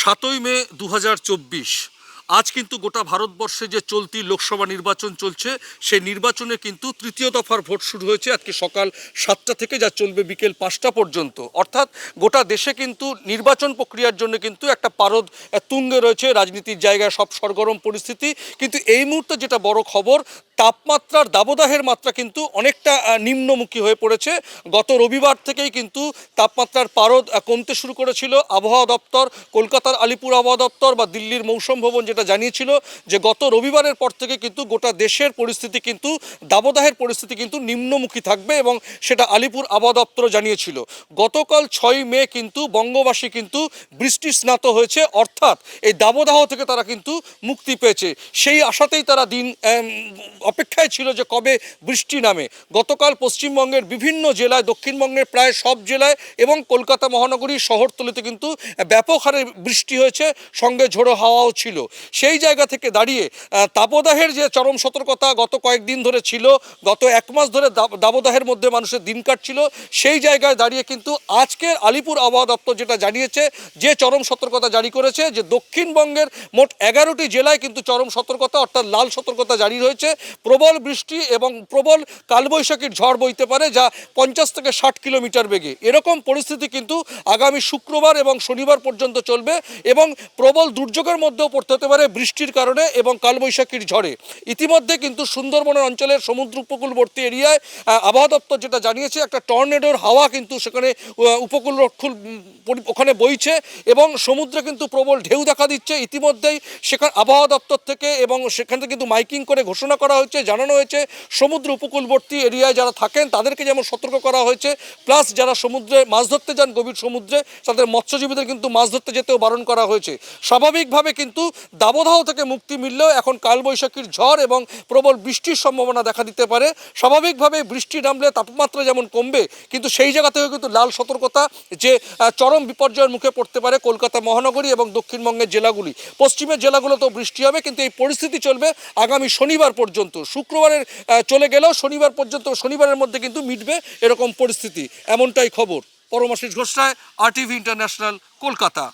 7ই মে 2024 আজ কিন্তু গোটা ভারতবর্ষে যে চলতি লোকসভা নির্বাচন চলছে সেই নির্বাচনে কিন্তু তৃতীয় দফার ভোট শুরু হয়েছে আজকে সকাল 7টা থেকে, যা চলবে বিকেল 5টা পর্যন্ত। অর্থাৎ গোটা দেশে কিন্তু নির্বাচন প্রক্রিয়ার জন্য কিন্তু একটা পারদ তুঙ্গে রয়েছে, রাজনীতির জায়গায় সব সরগরম পরিস্থিতি। কিন্তু এই মুহূর্তে যেটা বড় খবর, তাপমাত্রার দাবদাহের মাত্রা কিন্তু অনেকটা নিম্নমুখী হয়ে পড়েছে। গত রবিবার থেকেই কিন্তু তাপমাত্রার পারদ কমতে শুরু করেছিল। আবহাওয়া দপ্তর, কলকাতার আলিপুর আবহাওয়া দপ্তর বা দিল্লির মৌসুম ভবন যেটা জানিয়েছিল যে গত রবিবারের পর থেকে কিন্তু গোটা দেশের পরিস্থিতি কিন্তু দাবদাহের পরিস্থিতি কিন্তু নিম্নমুখী থাকবে, এবং সেটা আলিপুর আবহাওয়া দপ্তরও জানিয়েছিল। গতকাল 6ই মে কিন্তু বঙ্গবাসী কিন্তু বৃষ্টি স্নাত হয়েছে, অর্থাৎ এই দাবদাহ থেকে তারা কিন্তু মুক্তি পেয়েছে। সেই আশাতেই তারা দিন অপেক্ষায় ছিল যে কবে বৃষ্টি নামে। গতকাল পশ্চিমবঙ্গের বিভিন্ন জেলায়, দক্ষিণবঙ্গের প্রায় সব জেলায় এবং কলকাতা মহানগরীর শহরতলিতে কিন্তু ব্যাপক হারে বৃষ্টি হয়েছে, সঙ্গে ঝোড়ো হাওয়াও ছিল। সেই জায়গা থেকে দাঁড়িয়ে তাপদাহের যে চরম সতর্কতা গত কয়েকদিন ধরে ছিল, গত 1 মাস ধরে দাবদাহের মধ্যে মানুষের দিন কাটছিল, সেই জায়গায় দাঁড়িয়ে কিন্তু আজকের আলিপুর আবহাওয়া দপ্তর যেটা জানিয়েছে, যে চরম সতর্কতা জারি করেছে, যে দক্ষিণবঙ্গের মোট 11টি জেলায় কিন্তু চরম সতর্কতা অর্থাৎ লাল সতর্কতা জারি রয়েছে। প্রবল বৃষ্টি এবং প্রবল কালবৈশাখীর ঝড় বইতে পারে, যা 50 থেকে 60 কিলোমিটার বেগে। এরকম পরিস্থিতি কিন্তু আগামী শুক্রবার এবং শনিবার পর্যন্ত চলবে, এবং প্রবল দুর্যোগের মধ্যেও পড়তে হতে পারে বৃষ্টির কারণে এবং কালবৈশাখীর ঝড়ে। ইতিমধ্যে কিন্তু সুন্দরবনের অঞ্চলের সমুদ্র উপকূলবর্তী এরিয়ায় আবহাওয়া দপ্তর যেটা জানিয়েছে, একটা টর্নেডোর হাওয়া কিন্তু সেখানে উপকূলরক্ষী ওখানে বইছে এবং সমুদ্রে কিন্তু প্রবল ঢেউ দেখা দিচ্ছে। ইতিমধ্যেই সেখানে আবহাওয়া দপ্তর থেকে এবং সেখান থেকে কিন্তু মাইকিং করে ঘোষণা করা হয়েছে, জানানো হয়েছে সমুদ্র উপকূলবর্তী এরিয়ায় যারা থাকেন তাদেরকে যেমন সতর্ক করা হয়েছে, প্লাস যারা সমুদ্রে মাছ ধরতে যান গভীর সমুদ্রে তাদের মৎস্যজীবীদের কিন্তু মাছ ধরতে যেতেও বারণ করা হয়েছে। স্বাভাবিকভাবে কিন্তু দাবদাহ থেকে মুক্তি মিললেও এখন কালবৈশাখীর ঝড় এবং প্রবল বৃষ্টির সম্ভাবনা দেখা দিতে পারে। স্বাভাবিকভাবে বৃষ্টি নামলে তাপমাত্রা যেমন কমবে, কিন্তু সেই জায়গা থেকেও কিন্তু লাল সতর্কতা, যে চরম বিপর্যয়ের মুখে পড়তে পারে কলকাতা মহানগরী এবং দক্ষিণবঙ্গের জেলাগুলি। পশ্চিমের জেলাগুলোতেও বৃষ্টি হবে, কিন্তু এই পরিস্থিতি চলবে আগামী শনিবার পর্যন্ত। শুক্রবারের চলে গেলেও শনিবার পর্যন্ত, শনিবারের মধ্যে কিন্তু মিটবে এরকম পরিস্থিতি, এমনটাই খবর। পরমাশিস ঘোষ রায়, RTV ইন্টারন্যাশনাল, কলকাতা।